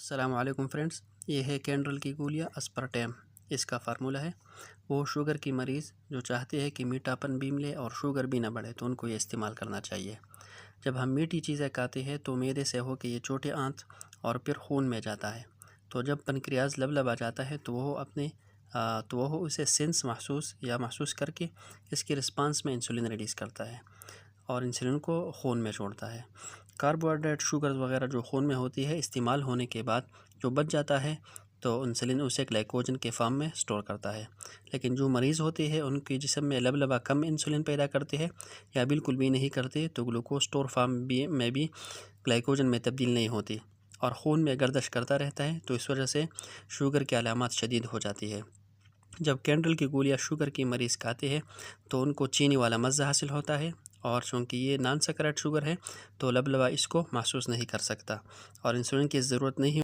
السلام علیکم فرینڈس، یہ ہے کینڈرل کی گولیاں اسپرٹیم۔ اس کا فارمولہ ہے وہ شوگر کی مریض جو چاہتے ہیں کہ میٹھا پن بھی ملے اور شوگر بھی نہ بڑھے تو ان کو یہ استعمال کرنا چاہیے۔ جب ہم میٹھی چیزیں کھاتے ہیں تو معدے سے ہو کے یہ چھوٹے آنت اور پھر خون میں جاتا ہے، تو جب پنکریاز لبلبا جاتا ہے تو وہ اسے سینس محسوس کر کے اس کی رسپانس میں انسولین ریلیز کرتا ہے اور انسولین کو خون میں چھوڑتا ہے۔ کاربوہائیڈریٹ شوگر وغیرہ جو خون میں ہوتی ہے استعمال ہونے کے بعد جو بچ جاتا ہے تو انسولین اسے گلائکوجن کے فارم میں سٹور کرتا ہے، لیکن جو مریض ہوتے ہیں ان کی جسم میں لبلبا کم انسولین پیدا کرتے ہیں یا بالکل بھی نہیں کرتے تو گلوکوز سٹور فارم میں بھی گلائکوجن میں تبدیل نہیں ہوتی اور خون میں گردش کرتا رہتا ہے، تو اس وجہ سے شوگر کی علامات شدید ہو جاتی ہے۔ جب کینڈرل کی گولیاں شوگر کی مریض کھاتے ہیں تو ان کو چینی والا مزہ حاصل ہوتا ہے، اور چونکہ یہ نان سکرائٹ شوگر ہے تو لبلبا اس کو محسوس نہیں کر سکتا اور انسولین کی ضرورت نہیں